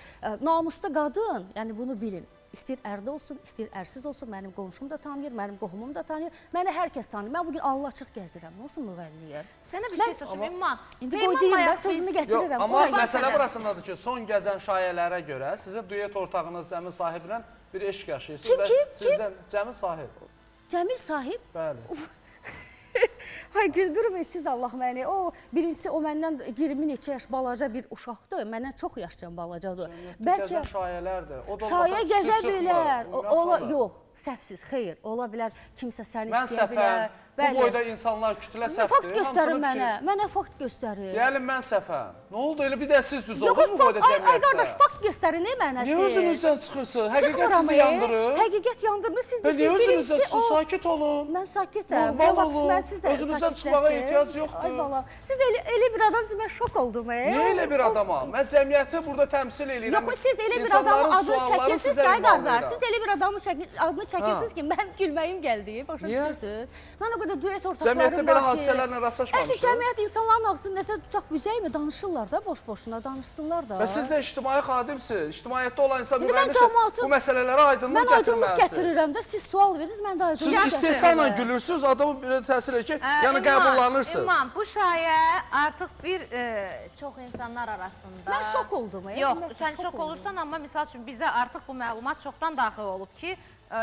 namuslu qadın, yəni bunu bilin. İstəyir ərdə olsun, istəyir ərsiz olsun, mənim qonşum da tanıyır, mənim qohumum da tanıyır, məni hər kəs tanıyır. Mən bugün Allah açıq gəzirəm, nasıl müğənniyəm? Sənə bir şey soruşum, Ümman. İndi qoy deyim, mən sözümü gətirirəm. Yox, amma Qoy. məsələ burasındadır ki, son gəzən şayələrə görə sizin duet ortağınız Cəmil Sahiblə bir eşq yaşayırsınız. Kim? Sizdən Cəmil Sahib. Cəmil Sahib? Bəli. Hay güldürməyin siz Allah məni. O birincisi o məndən 20 neçə yaş balaca bir uşaqdır. Məndən çox yaşcan balacadır. Gəzən şayələrdir. O da şayə olmasa gəzə çıxmır. bilər. Yox, səhvsiz, xeyr. Ola bilər kimsə səni Mən istəyə bilər. səfəm. Bu boyda insanlar kütlə səfdir. Fakt göstərin mənə fakt göstərin. Gəlin mən səfəm. Nə oldu elə bir də siz düz Yox, oldunuz bu boyda cəmiyyətdə? ay qardaş, fakt göstərin mənə siz. Niyə özünüzdən çıxırsınız? Həqiqət sizi yandırır. Həqiqət yandırmır. Siz Niyə deyirsiz özünüzdən birincisi o. sakit olun. Mən sakitəm. Normal olun. Mən siz də Özünüzdən sakitləşin. çıxmağa ehtiyac yoxdur. Ay bala, siz elə bir adamsınız, mən şok oldum. Niyə elə bir adamam? Mən cəmiyyəti burada təmsil edirəm. Yox, siz elə bir İnsanların adamın adını sualları çəkirsiniz, sizə ay qardaş. ünvanlayıram. Siz elə bir adamın adını çəkirsiniz ki, mənim gülməyim gəldi. Başa Niyə? düşürsünüz? Mən o qədər duet ortaqlarım var ki. Cəmiyyətdə belə hadisələrlə rastlaşmamışsınız. Əşi, cəmiyyət insanların ağzını nətə tutaq büzəymi? Danışırlar da, boş-boşuna danışsınlar da. Və siz də ictimai xadimsiniz. İctimaiyyətdə olan insan İndi mən cəmaatın- bu məsələlərə aydınlıq Mən aydınlıq gətirməlisiniz. gətirirəm də, siz sual verirsiniz, mən də aydınlıq Siz istehsanla gülürsünüz, adamı belə təsir edir ki, yəni qəbullanırsınız. İmam, bu şayə artıq bir çox insanlar arasında... Mən şok oldum. Yox, sən şok olursan, amma misal üçün bizə artıq bu məlumat çoxdan daxil olub ki,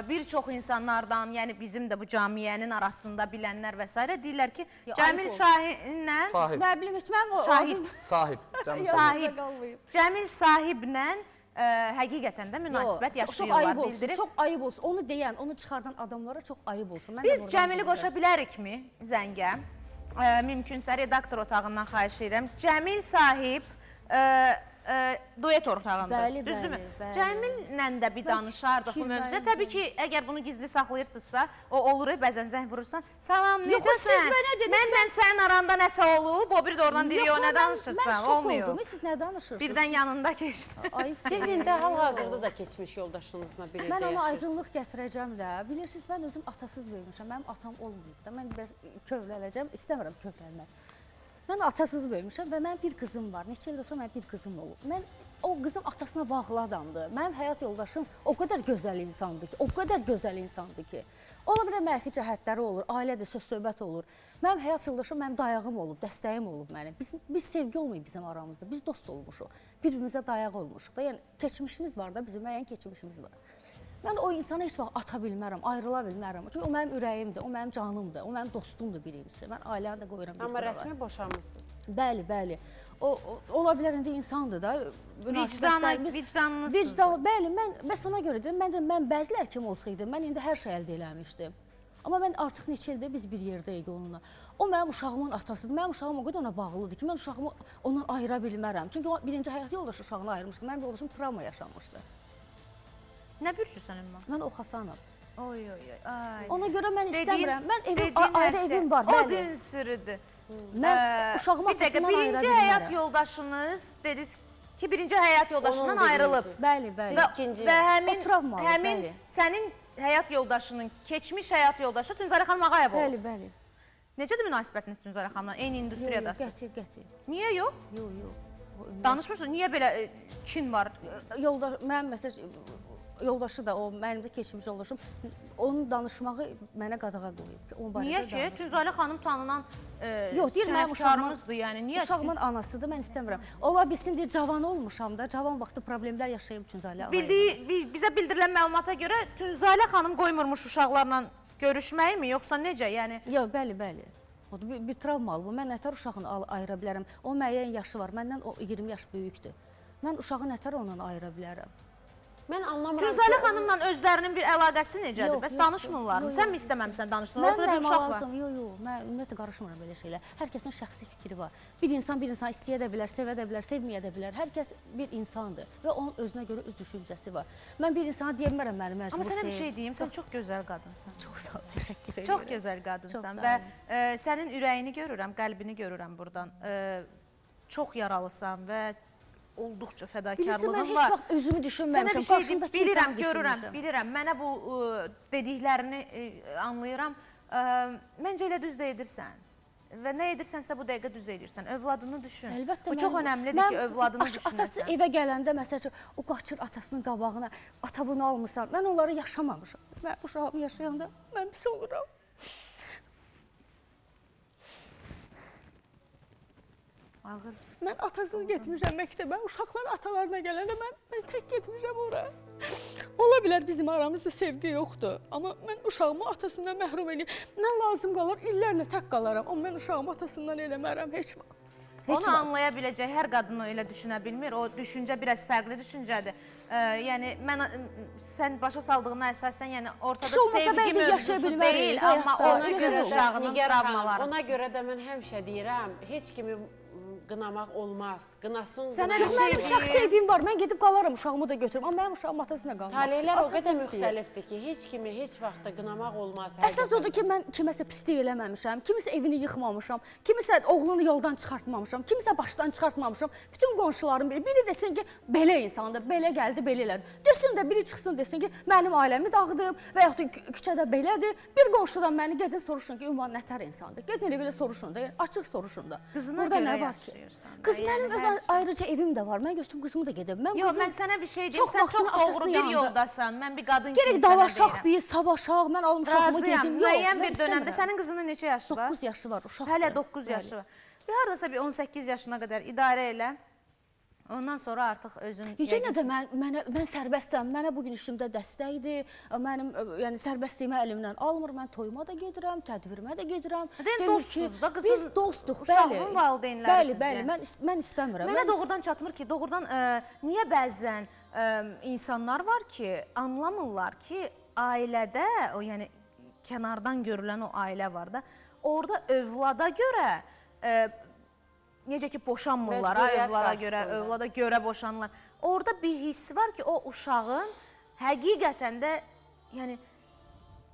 bir çox insanlardan, yəni bizim də bu camiyənin arasında bilənlər və s. deyirlər ki, Cəmil Şahinlə... Sahib. Nə bilim, heç mən o Şahid. Sahib. Cəmil Sahib. Sahib. Cəmil Sahiblə həqiqətən də münasibət yaşayırlar, bildirir. Çox ayıb olsun. Onu deyən, onu çıxardan adamlara çox ayıb olsun. Mən də Biz buradan Cəmili bilirəm. qoşa bilərikmi zəngə? Mümkünsə redaktor otağından xahiş edirəm. Cəmil Sahib duet ortağındır, Bəli, düzdürmü? bəli, bəli. Cəmillə də bir danışardıq bu mövzuda. Təbii ki, əgər bunu gizli saxlayırsınızsa, o olur, bəzən zəng vurursan, salam, Yox, siz necəsən? mənə dediniz, Mən sənin aranda nəsə olub, o biri də oradan deyir, o nə danışırsan, Mən şok olmuyor. oldum, siz nə danışırsınız? Birdən yanında keçdi. Siz indi hal-hazırda da keçmiş yoldaşınızla bir evdə Mən ona yaşayırsınız. aydınlıq gətirəcəm də. Bilirsiniz, mən özüm atasız böyümüşəm. Mənim atam olmayıb da. Mən biraz kövrələcəm, istəmirəm kövrəlmək. Mən atasız böyümüşəm və mənim bir qızım var. Neçə ildir sonra mənim bir qızım olub. Mən o qızım atasına bağlı adamdır. Mənim həyat yoldaşım o qədər gözəl insandır ki, o qədər gözəl insandır ki. Ola bilər mənfi cəhətləri olur, ailədə söz-söhbət olur. Mənim həyat yoldaşım mənim dayağım olub, dəstəyim olub mənim. Biz sevgi olmayıb bizim aramızda. Biz dost olmuşuq. Bir-birimizə dayaq olmuşuq da. Yəni keçmişimiz var da, bizim müəyyən keçmişimiz var. Mən o insana heç vaxt ata bilmərəm, ayrıla bilmərəm. Çünki o mənim ürəyimdir, o mənim canımdır, o mənim dostumdur birincisi. Mən ailəni də qoyuram bir Amma qırağa. rəsmi boşanmısınız. Bəli, bəli. O ola bilər indi insandır da. Vicdanlısınız. Bəli, mən ona görə deyirəm, mən bəzilər kim olsaydım, mən indi hər şey əldə eləmişdim. Amma mən artıq neçə ildir biz bir yerdəyik onunla. O mənim uşağımın atasıdır. Mənim uşağım o qədər ona bağlıdır ki, mən uşağımı ondan ayıra bilmərəm. Çünki o birinci həyat yoldaşı uşağını ayırmışdı. Mənim yoldaşım travma yaşamışdı. Nə bürcü sənin ma? Mən ox atanam. Oy, ay. Ona görə mən istəmirəm. Mən Dediyin ayrı hər şey evim var, O bəli. gün sürüdü. Mən uşağımı Bir dəqiqə, atasından ayıra birinci həyat bilmərəm. yoldaşınız dediniz ki, birinci həyat yoldaşından Onun ayrılıb. birinci. Bəli, bəli. Siz ikinci. Və həmin, O travmalı, həmin bəli. sənin həyat yoldaşının, keçmiş həyat yoldaşı Tünzələ xanım Ağayev olub. Bəli, bəli. Necədir münasibətiniz Tünzələ xanımla? Eyni industriyadasınız. Qəti. Niyə yox? Yox. Danışmırsınız, niyə belə kin var? Mənim məsəl yoldaşı da o mənim də keçmiş yoldaşım onun danışmağı mənə qadağa qoyub ki, onun barədə Niyə ki? danışma. Tünzələ xanım tanınan Yox, deyir mənim sənətkarımızdır, yəni niyə? Uşağımın anasıdır, mən istəmirəm. Ola bilsin deyir cavan olmuşam da, cavan vaxtı problemlər yaşayıb Tünzalə. Bizə bildirilən məlumata görə Tünzalə xanım qoymurmuş uşaqlarla görüşməyi mi, yoxsa necə? Yəni Yox, bəli. O bir travmalı bu. Mən nətər uşağını ayıra bilərəm? O müəyyən yaşı var. Məndən o 20 yaş böyükdür. Mən uşağı nətər ondan ayıra bilərəm? Mən anlamıram. Tünzalə xanımla özlərinin bir əlaqəsi necədir? Yox, Bəs yox, danışmırlar mı? yox, Sən mi istəməmsən danışsın? Mən Ortada bir uşaq var. yox, mən ümumiyyətlə qarışmıram belə şeylər. Hər kəsin şəxsi fikri var. Bir insan istəyə də bilər, sevə də bilər, sevməyə də bilər. Hər kəs bir insandır və onun özünə görə öz düşüncəsi var. Mən bir insana deyə bilmərəm məni məcbur. Amma sənə bir şey deyim, sən çox gözəl qadınsan. Çox sağ ol, təşəkkür edirəm. Çox gözəl qadınsan Çox və sağ sənin ürəyini görürəm, qəlbini görürəm buradan. Çox yaralısan və olduqca Bilirsən, mən fədakarlığın heç var. vaxt özümü düşünməmişəm. Sənə bir şey deyim, Qarşımdakı bilirəm, insanı görürəm, düşünmüşəm. bilirəm. Mənə bu dediklərini anlayıram. Məncə elə düz də edirsən. Və nə edirsənsə bu dəqiqə düz edirsən. Övladını düşün. Əlbəttə, bu çox önəmlidir ki, övladını düşünəsən. Atası evə gələndə məsəl üçün o qaçır atasının qabağına, ata bunu almısan. Mən onları yaşamamışam. Mən uşağımı yaşayanda mən pis oluram. Ağır. Mən atasız getmişəm məktəbə. Uşaqlar atalarına gələndə mən tək getmişəm ora. Ola bilər bizim aramızda sevgi yoxdur. Amma mən uşağımı atasından məhrum eləyim. Mən lazım qalar, illərlə tək qalaram. Amma mən uşağımı atasından eləmərəm heç vaxt. Onu anlaya biləcək hər qadın elə düşünə bilmir. O düşüncə biraz fərqli düşüncədir. Yəni sən başa saldığına əsasən, yəni ortada sevgi mövzusu deyil, amma o qız uşağının travmaları. Ona görə də mən həmişə deyirəm, heç kimi qınamaq olmaz. Qınasın. Sənə bir Mənim şəxsi sevgim var. Mən gedib qalaram, uşağımı da götürürəm. Amma mənim uşağım atasına qalmaq. Taleylər o qədər müxtəlifdir ki, heç kimi heç vaxtda qınamaq olmaz. Əsas odur ki, mən kiməsə pislik eləməmişəm, kimisə evini yıxmamışam, kimisə oğlunu yoldan çıxartmamışam, kimisə başdan çıxartmamışam. Bütün qonşularım biri desin ki, belə insandır, belə gəldi, belə elədi. Desin də biri çıxsın desin ki, mənim ailəmi dağıdıb və yaxud da küçədə belədir. Bir qonşudan məni gedin soruşun ki, ümumən nətər insandır. Gedin elə belə soruşun da, yəni açıq soruşun da. Burada nə var ki? Qız mənim öz ayrıca evim də var. Mən götürüm qızımı da gedib. Yox, mən sənə bir şey deyim. Sən çox doğru bir yoldasan. Mən bir qadın kimi sənə deyirəm. Gerək dalaşaq, bir savaşaq. Mən almışağımı gedim. Müəyyən bir dönəmdə. Sənin qızının neçə yaşı var? 9 yaşı var, uşaqdır. Hələ 9 yaşı var. Bir hardasa bir 18 yaşına qədər idarə elə. Ondan sonra artıq özün... Yenə də mən sərbəstəm. Mənə bugün işimdə dəstəkdir. Mənim yəni sərbəstliyimi əlimdən almır. Mən toyuma da gedirəm, tədbirimə də gedirəm. Dostsuz da qızın... Biz dostuq, bəli. Uşağın valideynləri sizə. Bəli, mən istəmirəm. Mənə doğrudan çatmır ki, doğrudan niyə bəzən insanlar var ki, anlamırlar ki, ailədə, o yəni kənardan görülən o ailə var da, orada övlada görə necə ki boşanmırlar, Məcburiyyət övlada görə boşanırlar. Orada bir hiss var ki, o uşağın həqiqətən də yəni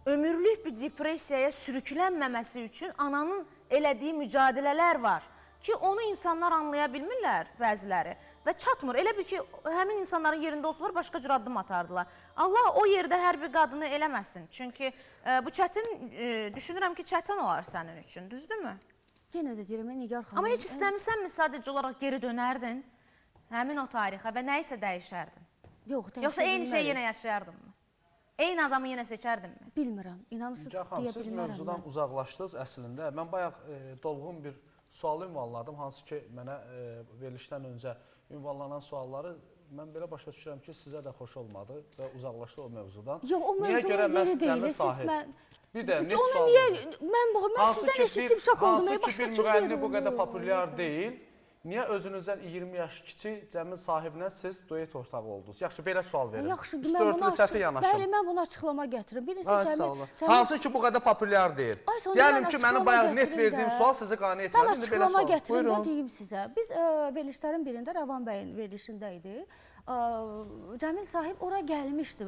ömürlük bir depressiyaya sürüklənməməsi üçün ananın elədiyi mücadilələr var ki, onu insanlar anlaya bilmirlər bəziləri və çatmır. Elə bir ki, həmin insanların yerində olsalar başqa cür addım atardılar. Allah o yerdə hər bir qadını eləməsin. Çünki bu çətin, düşünürəm ki, çətin olar sənin üçün, düzdürmü? Yenə də deyirəm, Nigar xanım. Amma heç istəmirsənmi sadəcə olaraq geri dönərdin həmin o tarixə və nə isə dəyişərdin? Yox, dəyişə Yoxsa eyni şey bilmərəm. yenə yaşayardınmı? Eyni adamı yenə seçərdinmi? Bilmirəm, inanırsınız Nigar xanım, deyə siz bilmərəm. mövzudan uzaqlaşdınız əslində. Mən bayaq dolğun bir sual ünvanladım, hansı ki mənə verilişdən öncə ünvanlanan sualları mən belə başa düşürəm ki, sizə də xoş olmadı və uzaqlaşdı o mövzudan. Yox, o mövzunun yeri deyil, siz mən... Bir də net Onu sual niyə, verin. mən sizdən eşitdim, şok oldum. Hansı ki bir müğənni bu qədər populyar deyil, niyə özünüzdən 20 yaş kiçik Cəmil sahibinə siz duet ortağı oldunuz? Yaxşı, belə sual verin. Yaxşı, Üstü örtülü səti yanaşın. Bəli, mən buna açıqlama gətirim. Birincisi, hansı ki bu qədər populyar deyil. Deyəlim ki, mənim bayaq net verdiyim sual sizi qane etmədi. Mən İndi belə açıqlama sual. gətirim də deyim sizə. Biz verilişlərin birində Rəvan bəyin verilişində idi. Cəmil sahib ora gəlmişdi,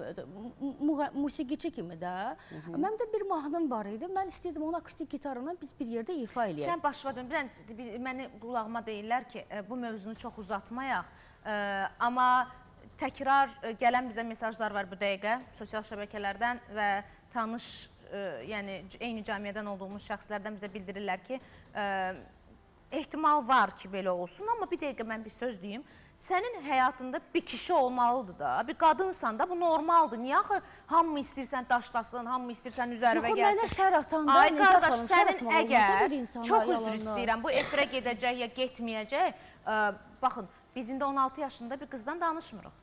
musiqiçi kimi də. Mənim də bir mahnım var idi. Mən istəyirdim onu akustik gitarla biz bir yerdə ifa eləyək. Sən başına dön. Məni qulağıma deyirlər ki, bu mövzunu çox uzatmayaq. Amma təkrar gələn bizə mesajlar var bu dəqiqə sosial şəbəkələrdən və tanış, yəni eyni cəmiyyədən olduğumuz şəxslərdən bizə bildirirlər ki, ehtimal var ki, belə olsun. Amma bir dəqiqə mən bir söz deyim. Sənin həyatında bir kişi olmalıdır da, bir qadınsan da, bu normaldır. Niyə axı hamı istəyirsən daşlasın, hamı istəyirsən üzərimə gəlsin? Yox, mənə şər atanda, ay qardaş, sənin əgər, çox üzr istəyirəm, bu efirə gedəcək ya getməyəcək, baxın, biz indi 16 yaşında bir qızdan danışmırıq.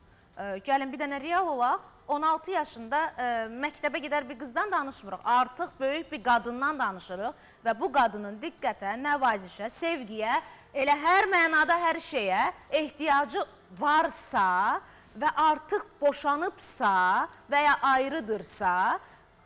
Gəlin bir dənə real olaq, 16 yaşında məktəbə gedər bir qızdan danışmırıq. Artıq böyük bir qadından danışırıq və bu qadının diqqətə, nəvazişə, sevgiyə, elə hər mənada hər şeyə ehtiyacı varsa və artıq boşanıbsa və ya ayrıdırsa,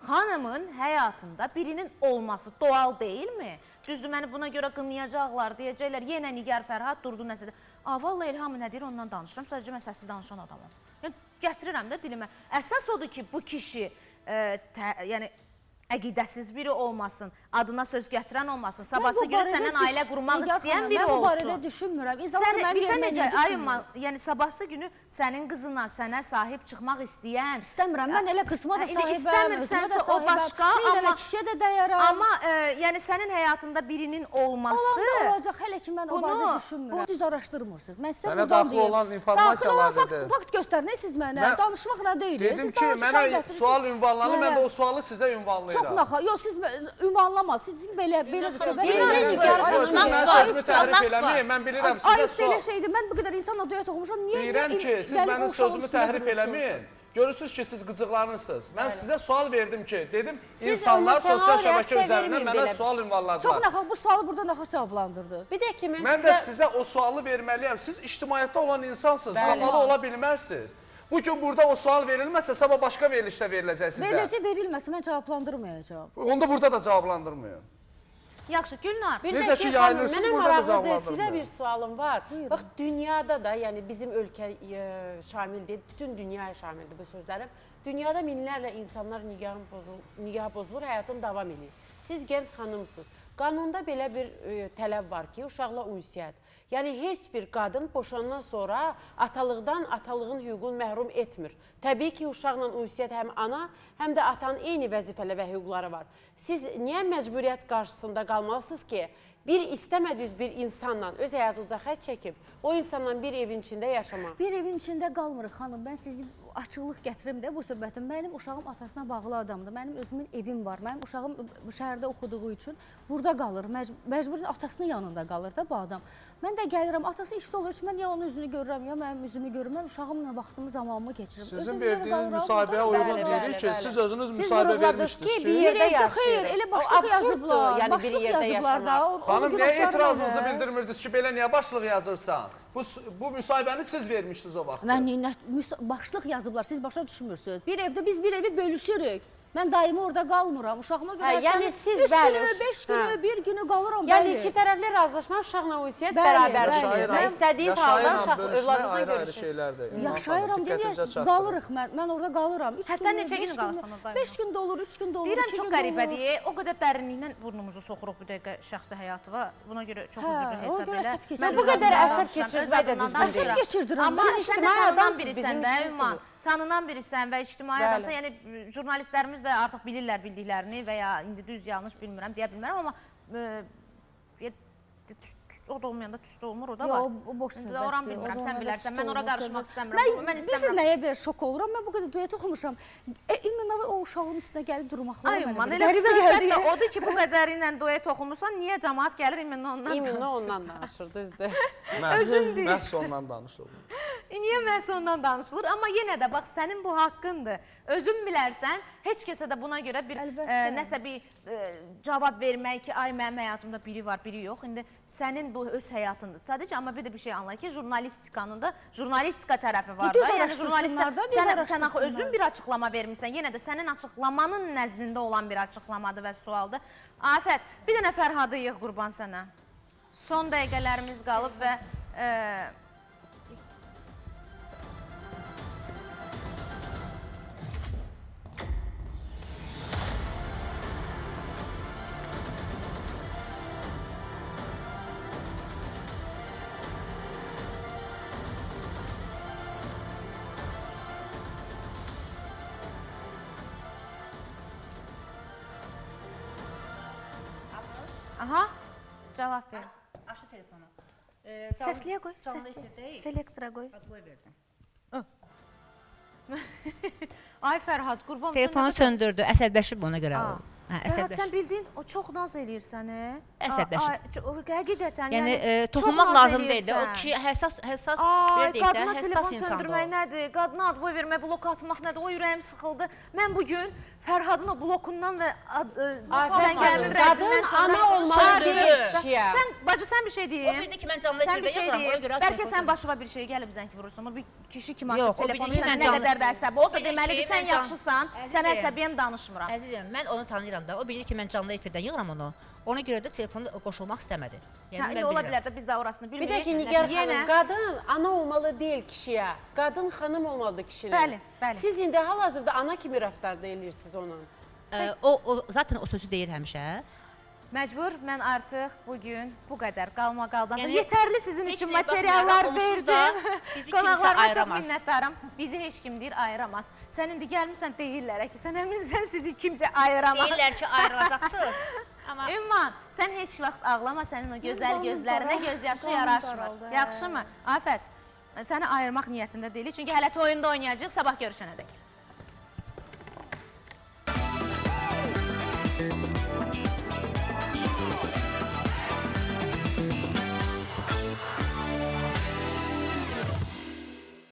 xanımın həyatında birinin olması doğal deyilmi? Düzdür, məni buna görə qınayacaqlar, deyəcəklər, yenə Nigar Fərhad durdu nəsə. Vallahi Elhamı nə deyir, ondan danışıram, sadəcə mən səsli danışan adamım. Yəni, gətirirəm də dilimə. Əsas odur ki, bu kişi, yəni, əqidəsiz biri olmasın, adına söz gətirən olmasın, sabahsı günü səndən ailə qurmaq istəyən biri olsun. Mən bu barədə düşünmürəm. İnsanlar mənim yerimə nə düşünmür? Yəni, sabahsı günü sənin qızına, sənə sahib çıxmaq istəyən... İstəmirəm, mən elə qısma da sahibəm, İstəmirsənsə o başqa, amma kişiyə də dəyərəm. Amma, yəni, sənin həyatında birinin olması... Olanda olacaq, hələ ki, mən o barədə düşünmürəm. Bunu düz araşdırmırsınız. Mən sizə Mənə buradan daxil olan informasiyalar dedi. Fakt göstərin, siz mənə. Danışmaqla deyil. Dedim ki, mənə sual ünvanlanır, mən də o sualı sizə ünvanlayıram. Çox naxa, yox, siz ünvanlamadınız, siz belə Siz mən sözümü təhrif eləməyin, mən bilirəm sizə Ayıb sual. belə şeydir, mən bu qədər insanla duet oxumuşam, niyə Deyirəm ki, siz mənim sözümü təhrif eləməyin. Görürsünüz ki, siz qıcıqlanırsınız. Mən sizə sual verdim ki, dedim, insanlar sosial şəbəkə üzərindən mənə sual ünvanladılar. Çox naxaq, bu sualı burada naxaq cavablandırdınız. Bir də ki, Mən də sizə o sualı verməliyəm. Siz ictimaiyyətdə olan insansınız, qanalı ola bilmərsiniz. Bugün burada o sual verilməzsə, sabah başqa verilişdə veriləcək sizə. Beləcə verilməsə, mən cavablandırmayacağam. Onda burada da cavablandırmayın. Yaxşı, Gülnar. Necə ki, yayılırsınız, mənə burada da maraqlıdır, cavablandırmayın. sizə bir sualım var. Bax, dünyada da, yəni bizim ölkə şamil deyil, bütün dünyaya şamildir bu sözlərim. Dünyada minlərlə insanlar nigah pozulur, həyatın davam edir. Siz gənc xanımsınız. Qanunda belə bir tələb var ki, uşaqla ünsiyyət. Yəni, heç bir qadın boşandan sonra atalıqdan atalığın hüququnu məhrum etmir. Təbii ki, uşaqla ünsiyyət həm ana, həm də atanın eyni vəzifəli və hüquqları var. Siz niyə məcburiyyət qarşısında qalmalısınız ki, bir istəmədiyiniz bir insanla öz həyatınıza xət çəkib, o insanla bir evin içində yaşamaq? Bir evin içində qalmırıq, xanım. Mən sizi açıqlıq gətirim də bu söhbətim. Mənim uşağım atasına bağlı adamdır. Mənim özümün evim var. Mənim uşağım bu şəhərdə oxuduğu üçün burada qalır. Məcbur atasının yanında qalır da bu adam. Mən də gəlirəm, atası işdə olur. Mən ya onun üzünü görürəm, ya mənim üzümü görürəm. Mən uşağımla vaxtımı, zamanımı keçirirəm. Sizin verdiyiniz müsahibəyə uyğun deyirik ki, siz özünüz müsahibə vermişsiniz ki, bir yerdə yaşayır. Xeyr, elə başlıq yazıblar. Yəni bir yerdə yaşamaq. Xanım, niyə etirazınızı bildirmirdiniz ki, belə niyə başlıq yazırsan? Bu müsahibəni siz vermişdiniz o vaxt. Mən başlıq yazıblar, siz başa düşmürsünüz. Bir evdə biz bir evi bölüşürük. Mən daimi orada qalmıram. Uşağıma görə yəni siz 3 bəli, günü, 5 günü, bir günü qalıram. Yəni iki tərəfli razılaşma uşaqla ünsiyyət bərabərdir. İstədiyiniz halda uşaq övladınızla görüşür. Yaşayıram deyə qalırıq mən. Mən orada qalıram. Hətta neçə gün qalırsan orada? 5 gün də olur, 3 gün də olur, 2 gün də olur. Deyirəm, çox qəribədir. O qədər dərinliklə burnumuzu soxuruq bu dəqiqə şəxsi həyatına. Buna görə çox üzrlü hesab elə. Mən bu qədər əsəb keçirmək də düzgün Əsəb keçirdirəm. Amma Siz sən də ictimai tanınan adamsınız, birisən bizim də, işimiz Ümman. budur. Tanınan birisən və ictimai adamsan, yəni jurnalistlərimiz də artıq bilirlər bildiklərini və ya indi düz yanlış bilmirəm, deyə bilmərəm, amma o da olmayanda tüstü olmur, o da var. Yox, o boş söhbətdir. Oran bilmirəm, sən bilərsən, mən ora qarışmaq istəmirəm. Mən Biz nəyə belə şok oluram, mən bu qədər duet oxumuşam. İmman o uşağın üstünə gəlib durmaqları Ay, mənə man, belə elə qəribə gəldi. söhbət odur ki, bu qədər ilə duet oxumursan, niyə cəmaat gəlir İmminə ondan danışır? İmminə ondan danışır, düzdür. Məhz ondan danışılır. Niyə məhz ondan danışılır? Amma yenə də, bax, sənin bu haqqındır. Özün bilərsən, heç kəsə də buna görə bir nəsə bir cavab vermək ki, ay, mənim həyatımda biri var, biri yox. İndi sənin bu öz həyatındır. Sadəcə, amma bir də bir şey anlayın ki, jurnalistikanın da jurnalistika tərəfi var da. Yəni, sən axı özün bir açıqlama vermirsən. Yenə də sənin açıqlamanın nəzdində olan bir açıqlamadır və sualdır. Afət, bir dənə Fərhadı yığ, qurban sənə. Son dəqiqələrimiz qalıb və... Aha, cavab ver. Aşı telefonu. Səsliyə qoy, Canlı səsliyə. efirdəyik. Selektora qoy. Advoy verdim. Ay Fərhad, qurban. Telefonu söndürdü, əsəbləşib ona görə. Fərhad, sən bildin, o çox naz eləyir səni. Əsəbləşib. Həqiqətən, Yəni, toxunmaq lazım deyildi. O kişi həssas, belə deyək də, qadına həssas telefon insandır söndürmək o. nədir? Qadına advoy vermək, blok atmaq nədir? O ürəyim sıxıldı. Mən bugün Fərhadın o blokundan və qadın ana olmalı deyil kişiyə. Sən, bacı, sən bir şey deyim. O bildi ki, mən canlı efirdə yoxuram, ona görə... Bəlkə sən başıma bir şey gəlib zəng vurursan, o bir kişi kimi Yox, açıb o bildi telefonu, ki, mən nə canlı- qədər də əsəbi olsa, O bildi deməlidir, ki, sən mən can- yaxşısan, sən əsəbiyəm, danışmıram. Əzizim, mən onu tanıyıram da. O bilir ki, mən canlı efirdə yığıram onu. Ona görə də telefonu qoşulmaq istəmədi. İndi ola bilər də biz də orasını Bir bilmirik. də ki, Nigar xanım, qadın ana olmalı deyil kişiyə. Qadın xanım olmalıdır kişinin. Bəli, bəli. Siz indi hal-hazırda ana kimi rəftarda eləyirsiniz onun. O zaten o sözü deyir həmişə. Məcbur, mən artıq bugün bu qədər qalma-qaldan Yəni, yetərli sizin heç üçün nəyə materiallar baxmayaraq, onsuz da verdim. bizi kimsə Qonaqlarıma çox ayıramaz. minnətdaram. Bizi heç kim deyir, ayıramaz. Sən indi gəlmirsən, deyirlər ki, sən əminsən sizi kimsə ayıramaz. Deyirlər ki, ayrılacaqsınız. Amma Ümman, sən heç vaxt ağlama, sənin o gözəl gözlərinə göz yaşı yaraşmır. Yaxşı mı? Afət, səni ayırmaq niyyətində deyilik, çünki hələ toyunda oynayacaq, sabah görüşənədək.